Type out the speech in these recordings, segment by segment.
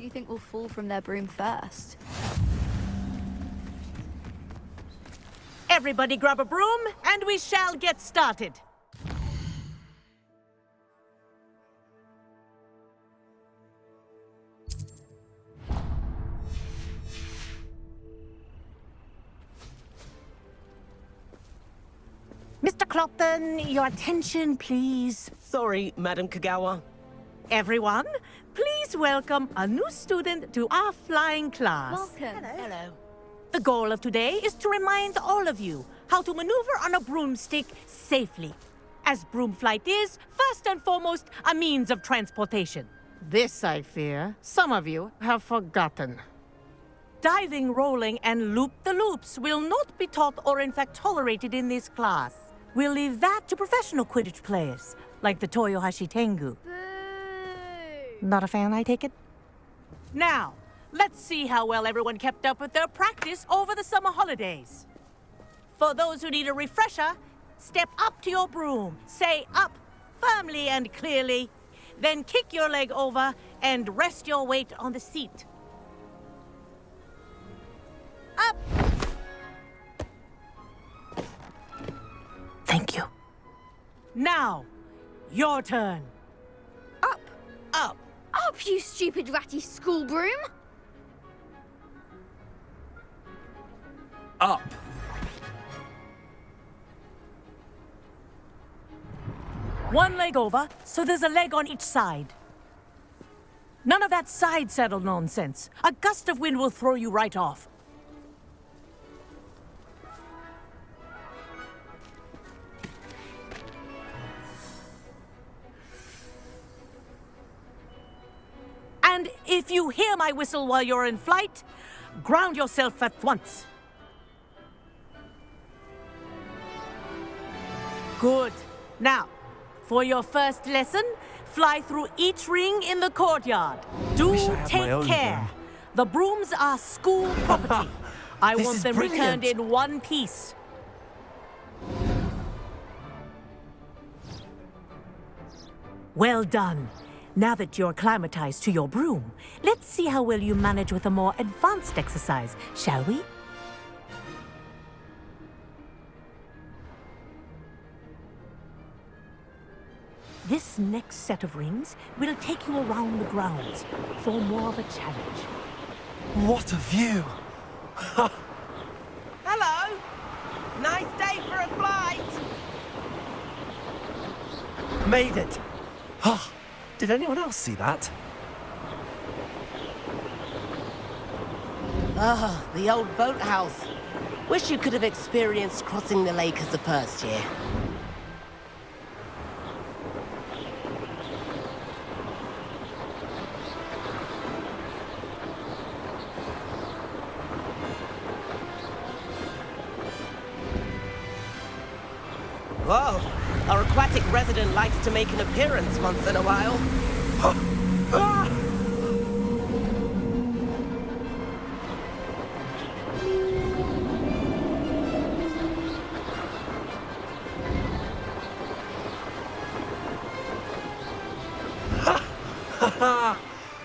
do you think will fall from their broom first? Everybody grab a broom, and we shall get started. Mr. Clopton, your attention, please. Sorry, Madam Kagawa. Everyone, please welcome a new student to our flying class. Welcome. Hello. The goal of today is to remind all of you how to maneuver on a broomstick safely, as broom flight is, first and foremost, a means of transportation. This, I fear, some of you have forgotten. Diving, rolling, and loop-the-loops will not be taught or in fact tolerated in this class. We'll leave that to professional Quidditch players, like the Toyohashi Tengu. Boo! Not a fan, I take it? Now, let's see how well everyone kept up with their practice over the summer holidays. For those who need a refresher, step up to your broom, say up firmly and clearly, then kick your leg over and rest your weight on the seat. Up! Thank you. Now, your turn. Up! Up! Up, you stupid ratty school broom! Up! One leg over, so there's a leg on each side. None of that side saddle nonsense. A gust of wind will throw you right off. And if you hear my whistle while you're in flight, ground yourself at once. Good. Now, for your first lesson, fly through each ring in the courtyard. Do Wish I had my take own care. broom. The brooms are school property. I This want is them returned brilliant. in one piece. Well done. Now that you're acclimatized to your broom, let's see how well you manage with a more advanced exercise, shall we? This next set of rings will take you around the grounds for more of a challenge. What a view! Hello! Nice day for a flight! Made it! Ah, did anyone else see that? Ah, the old boathouse. Wish you could have experienced crossing the lake as the first year. Whoa, our aquatic resident likes to make an appearance once in a while. Ah!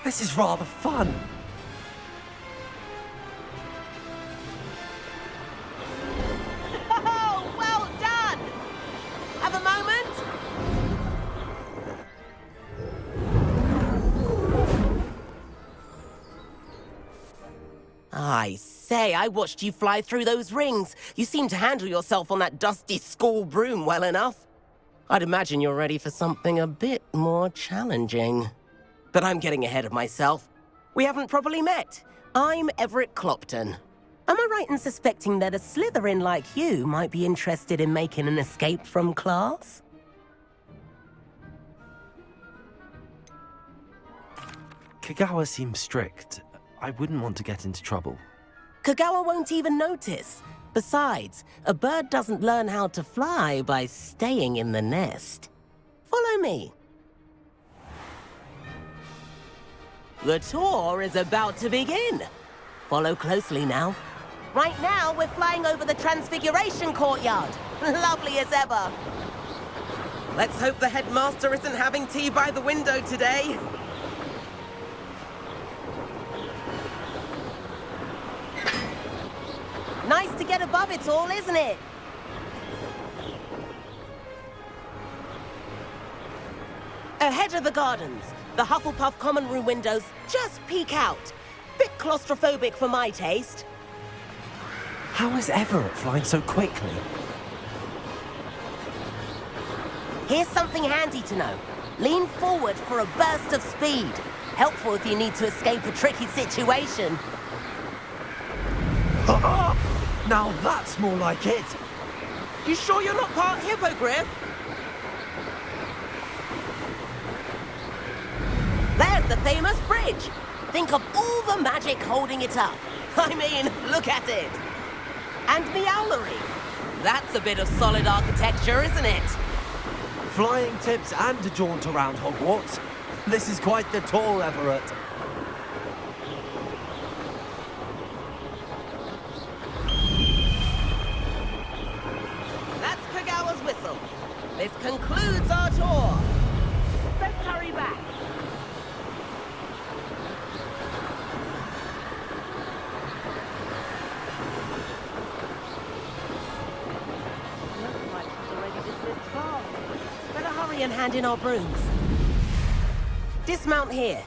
This is rather fun. Oh, well done! Have a moment? I say, I watched you fly through those rings. You seem to handle yourself on that dusty school broom well enough. I'd imagine you're ready for something a bit more challenging. But I'm getting ahead of myself. We haven't properly met. I'm Everett Clopton. Am I right in suspecting that a Slytherin like you might be interested in making an escape from class? Kagawa seems strict. I wouldn't want to get into trouble. Kagawa won't even notice. Besides, a bird doesn't learn how to fly by staying in the nest. Follow me. The tour is about to begin. Follow closely now. Right now, we're flying over the Transfiguration Courtyard. Lovely as ever. Let's hope the headmaster isn't having tea by the window today. to get above it all, isn't it? Ahead of the gardens, the Hufflepuff common room windows just peek out. Bit claustrophobic for my taste. How is Everett flying so quickly? Here's something handy to know. Lean forward for a burst of speed. Helpful if you need to escape a tricky situation. Now that's more like it. You sure you're not part hippogriff? There's the famous bridge. Think of all the magic holding it up. I mean, look at it. And the owlery. That's a bit of solid architecture, isn't it? Flying tips and a jaunt around Hogwarts. This is quite the tour, Everett. That's Kagawa's whistle. This concludes our tour. Let's hurry back. Looks like she's already dismissed class. Better hurry and hand in our brooms. Dismount here.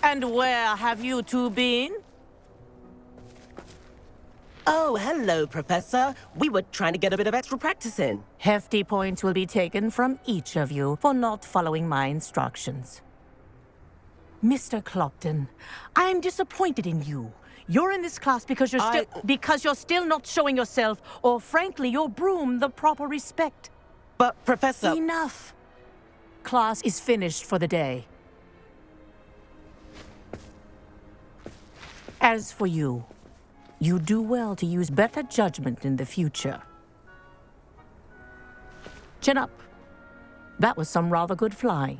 And where have you two been? Oh, hello, Professor. We were trying to get a bit of extra practice in. Hefty points will be taken from each of you for not following my instructions. Mr. Clopton, I'm disappointed in you. You're in this class because you're still not showing yourself, or frankly, your broom, the proper respect. But, Professor... Enough. Class is finished for the day. As for you, you do well to use better judgment in the future. Chin up. That was some rather good flying.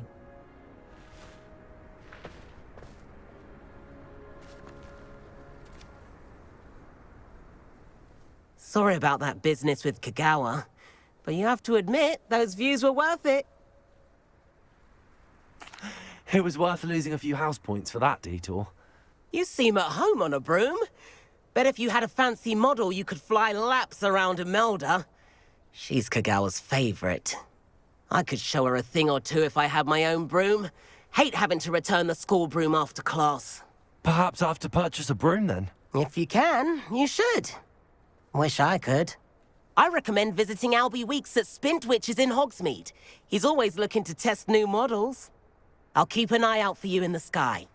Sorry about that business with Kagawa, but you have to admit, those views were worth it. It was worth losing a few house points for that detour. You seem at home on a broom. Bet if you had a fancy model, you could fly laps around Imelda. She's Kagawa's favorite. I could show her a thing or two if I had my own broom. Hate having to return the school broom after class. Perhaps I have to purchase a broom then. If you can, you should. Wish I could. I recommend visiting Albie Weeks at Spintwitches in Hogsmeade. He's always looking to test new models. I'll keep an eye out for you in the sky.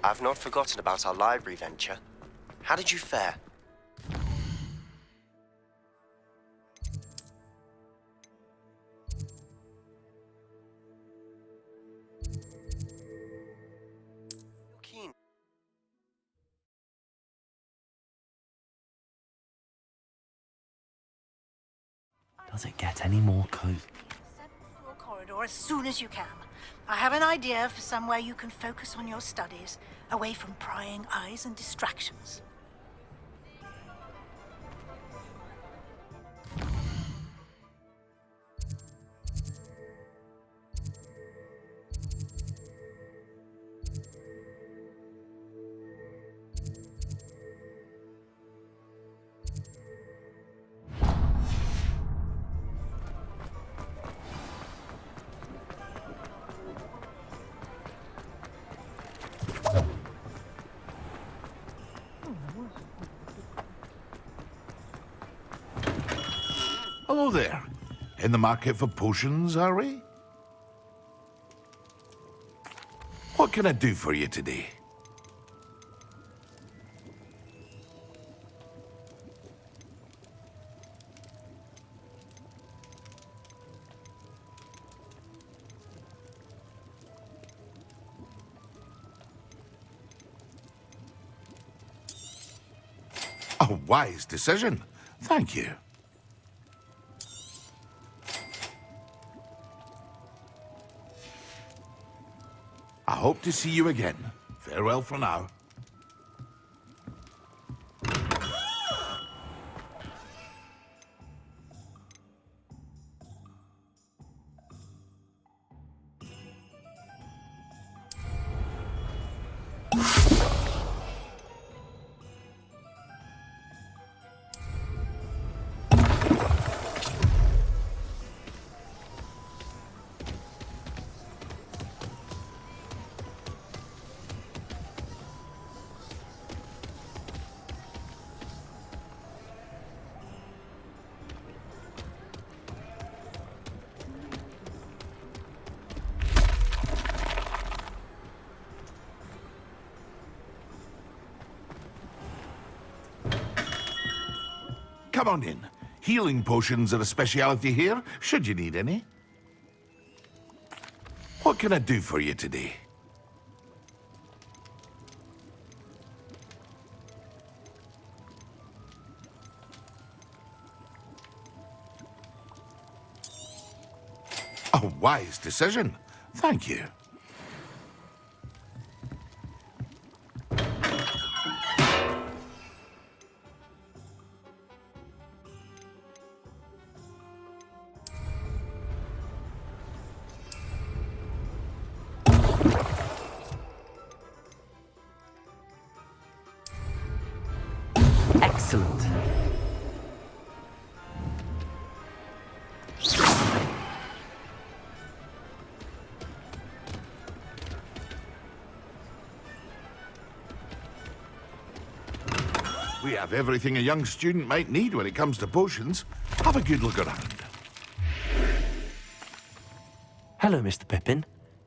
I've not forgotten about our library venture. How did you fare? You're keen. Does it get any more cozy? Floor corridor as soon as you can. I have an idea for somewhere you can focus on your studies, away from prying eyes and distractions. Hello there. In the market for potions, are we? What can I do for you today? A wise decision. Thank you. I hope to see you again. Farewell for now. Come on in. Healing potions are a speciality here, should you need any. What can I do for you today? A wise decision. Thank you. Excellent. We have everything a young student might need when it comes to potions. Have a good look around. Hello, Mr. Pippin.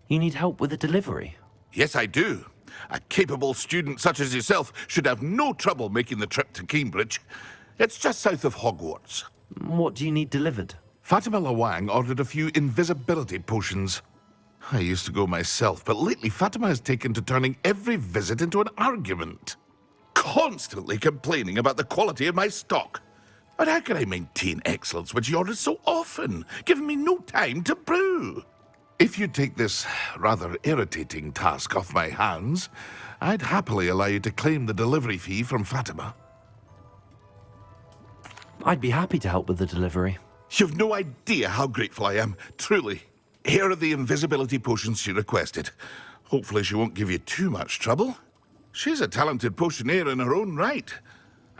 You need help with a delivery? Yes, I do. A capable student such as yourself should have no trouble making the trip to Cambridge. It's just south of Hogwarts. What do you need delivered? Fatima Lawang ordered a few invisibility potions. I used to go myself, but lately Fatima has taken to turning every visit into an argument. Constantly complaining about the quality of my stock. But how can I maintain excellence when she orders so often, giving me no time to brew? If you take this rather irritating task off my hands, I'd happily allow you to claim the delivery fee from Fatima. I'd be happy to help with the delivery. You've no idea how grateful I am, truly. Here are the invisibility potions she requested. Hopefully she won't give you too much trouble. She's a talented potioneer in her own right.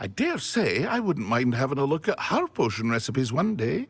I dare say I wouldn't mind having a look at her potion recipes one day.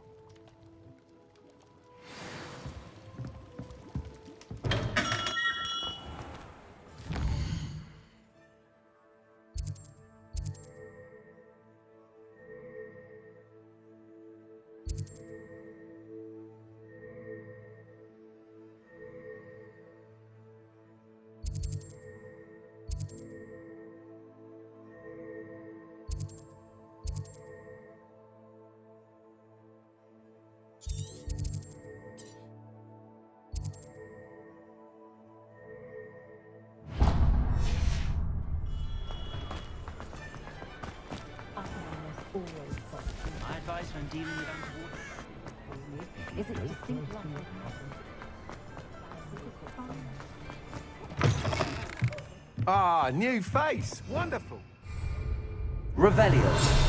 My advice when dealing with untoward... Is it distinct Ah, new face. Wonderful. Revelio.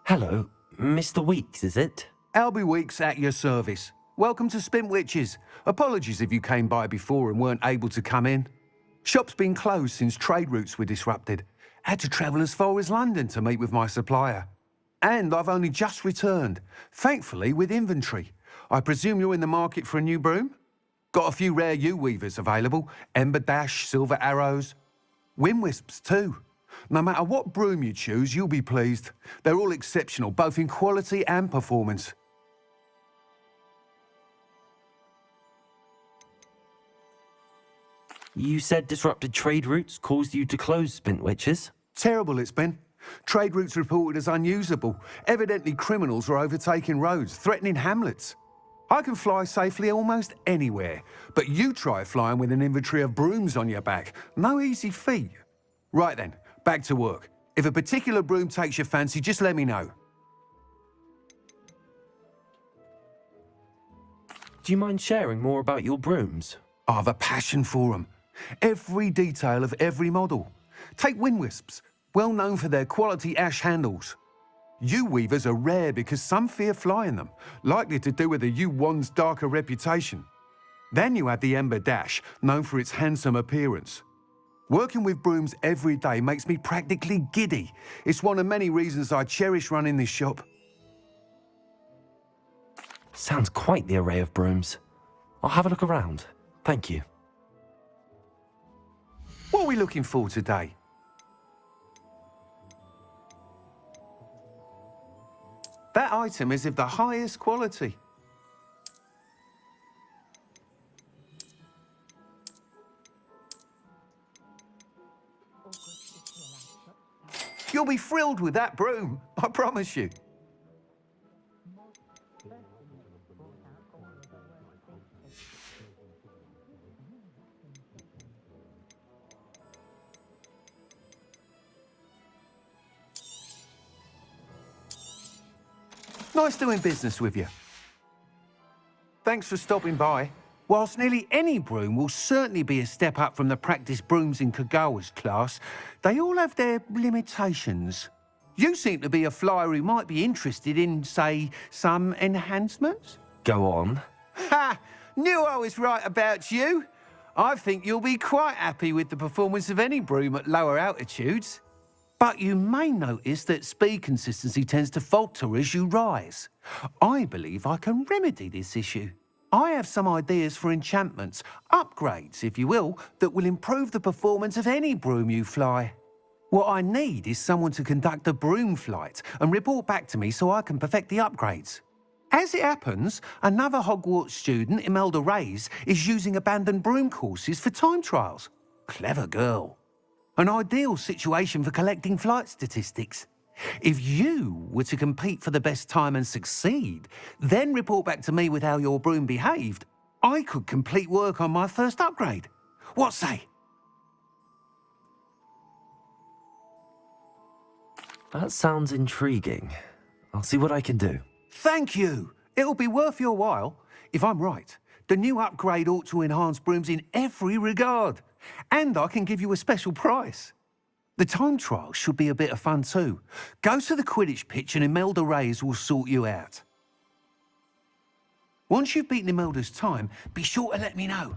Hello, Mr. Weeks, is it? Albie Weeks at your service. Welcome to Spintwitches. Apologies if you came by before and weren't able to come in. Shop's been closed since trade routes were disrupted. Had to travel as far as London to meet with my supplier. And I've only just returned, thankfully with inventory. I presume you're in the market for a new broom? Got a few rare U-weavers available. Ember Dash, Silver Arrows. Wind Wisps too. No matter what broom you choose, you'll be pleased. They're all exceptional, both in quality and performance. You said disrupted trade routes caused you to close Spintwitches? Terrible it's been. Trade routes reported as unusable. Evidently criminals are overtaking roads, threatening hamlets. I can fly safely almost anywhere, but you try flying with an inventory of brooms on your back. No easy feat. Right then, back to work. If a particular broom takes your fancy, just let me know. Do you mind sharing more about your brooms? I've a passion for them. Every detail of every model. Take Wind Wisps, well known for their quality ash handles. U-weavers are rare because some fear flying them, likely to do with the U-wand's darker reputation. Then you have the Ember Dash, known for its handsome appearance. Working with brooms every day makes me practically giddy. It's one of many reasons I cherish running this shop. Sounds quite the array of brooms. I'll have a look around. Thank you. What are we looking for today? That item is of the highest quality. You'll be thrilled with that broom, I promise you. Nice doing business with you. Thanks for stopping by. Whilst nearly any broom will certainly be a step up from the practice brooms in Kagawa's class, they all have their limitations. You seem to be a flyer who might be interested in, say, some enhancements? Go on. Ha! Knew I was right about you. I think you'll be quite happy with the performance of any broom at lower altitudes. But you may notice that speed consistency tends to falter as you rise. I believe I can remedy this issue. I have some ideas for enchantments, upgrades, if you will, that will improve the performance of any broom you fly. What I need is someone to conduct a broom flight and report back to me so I can perfect the upgrades. As it happens, another Hogwarts student, Imelda Reyes, is using abandoned broom courses for time trials. Clever girl. An ideal situation for collecting flight statistics. If you were to compete for the best time and succeed, then report back to me with how your broom behaved, I could complete work on my first upgrade. What say? That sounds intriguing. I'll see what I can do. Thank you. It'll be worth your while. If I'm right, the new upgrade ought to enhance brooms in every regard. And I can give you a special price. The time trial should be a bit of fun too. Go to the Quidditch pitch and Imelda Reyes will sort you out. Once you've beaten Imelda's time, be sure to let me know.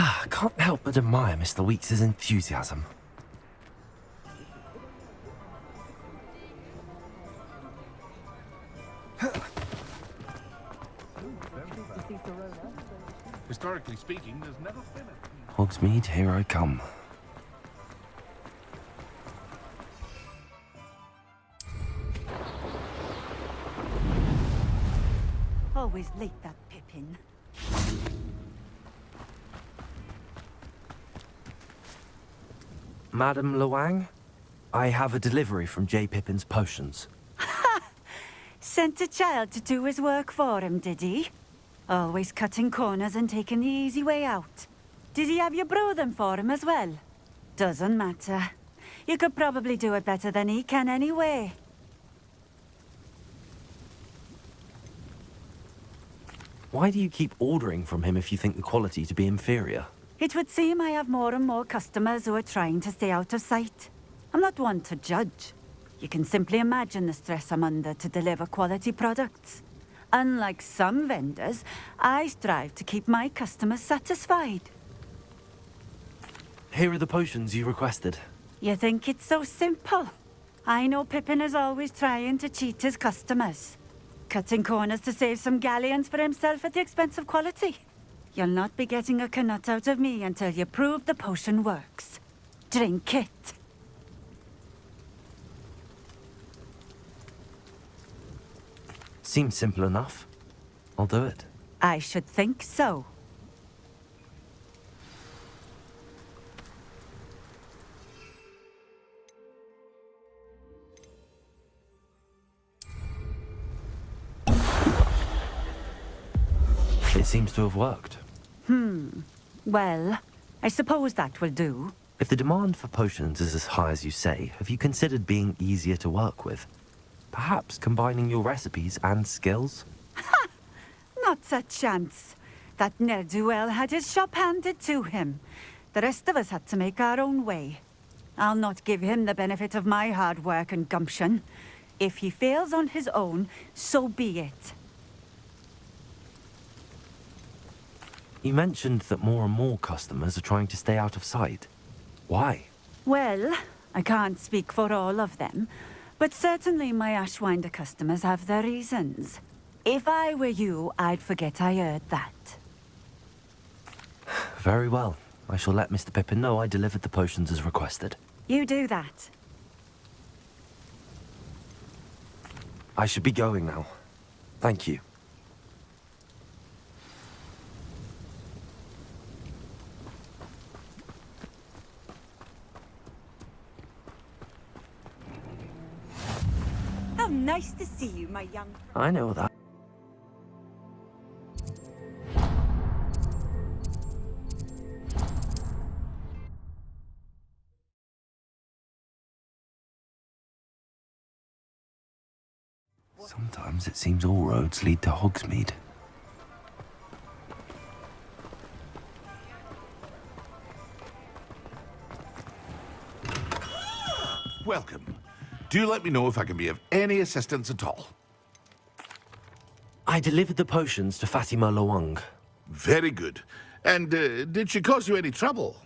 I can't help but admire Mr. Weeks' enthusiasm. Historically speaking, there's never been a... Hogsmeade, here I come. Always late, that Pippin. Madam Luang, I have a delivery from J. Pippin's Potions. Sent a child to do his work for him, did he? Always cutting corners and taking the easy way out. Did he have you brew them for him as well? Doesn't matter. You could probably do it better than he can anyway. Why do you keep ordering from him if you think the quality to be inferior? It would seem I have more and more customers who are trying to stay out of sight. I'm not one to judge. You can simply imagine the stress I'm under to deliver quality products. Unlike some vendors, I strive to keep my customers satisfied. Here are the potions you requested. You think it's so simple? I know Pippin is always trying to cheat his customers. Cutting corners to save some galleons for himself at the expense of quality. You'll not be getting a canut out of me until you prove the potion works. Drink it. Seems simple enough. I'll do it. I should think so. It seems to have worked. Well, I suppose that will do. If the demand for potions is as high as you say, have you considered being easier to work with? Perhaps combining your recipes and skills? Not a chance. That ne'er-do-well had his shop handed to him. The rest of us had to make our own way. I'll not give him the benefit of my hard work and gumption. If he fails on his own, so be it. You mentioned that more and more customers are trying to stay out of sight. Why? Well, I can't speak for all of them, but certainly my Ashwinder customers have their reasons. If I were you, I'd forget I heard that. Very well. I shall let Mr. Pippin know I delivered the potions as requested. You do that. I should be going now. Thank you. How nice to see you, my young... I know that. Sometimes it seems all roads lead to Hogsmeade. Welcome. Do let me know if I can be of any assistance at all. I delivered the potions to Fatima Luang. Very good. And did she cause you any trouble?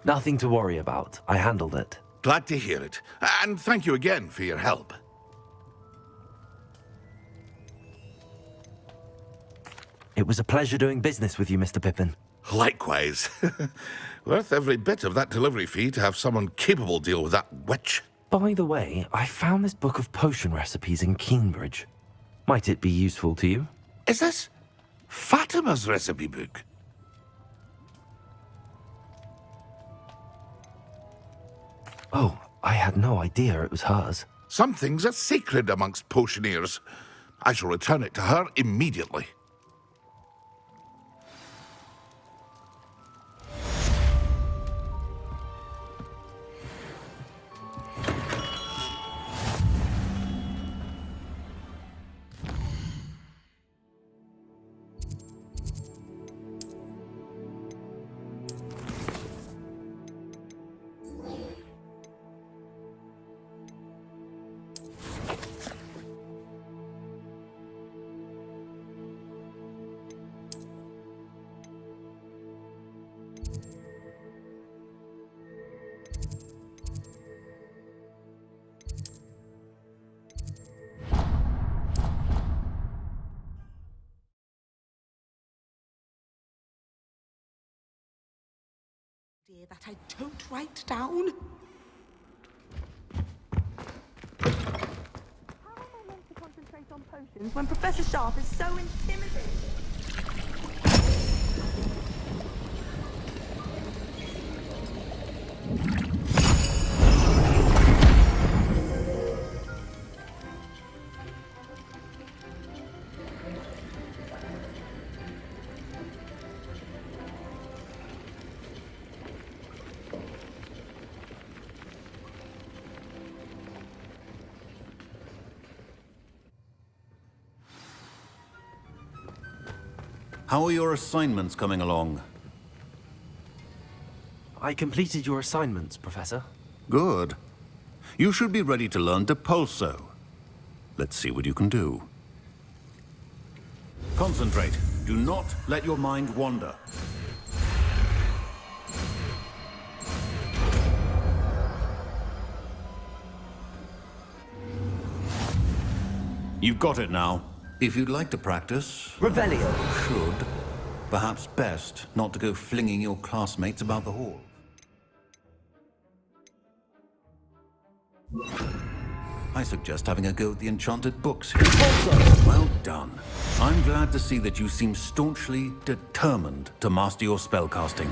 Nothing to worry about. I handled it. Glad to hear it. And thank you again for your help. It was a pleasure doing business with you, Mr. Pippin. Likewise. Worth every bit of that delivery fee to have someone capable deal with that witch. By the way, I found this book of potion recipes in Cambridge. Might it be useful to you? Is this Fatima's recipe book? Oh, I had no idea it was hers. Some things are sacred amongst potioneers. I shall return it to her immediately. Dear, that I don't write down. How am I meant to concentrate on potions when Professor Sharp is so intimidating. How are your assignments coming along? I completed your assignments, Professor. Good. You should be ready to learn Depulso. Let's see what you can do. Concentrate. Do not let your mind wander. You've got it now. If you'd like to practice... Revelio. Should. Perhaps best not to go flinging your classmates about the hall. I suggest having a go at the enchanted books here. Well done. I'm glad to see that you seem staunchly determined to master your spellcasting.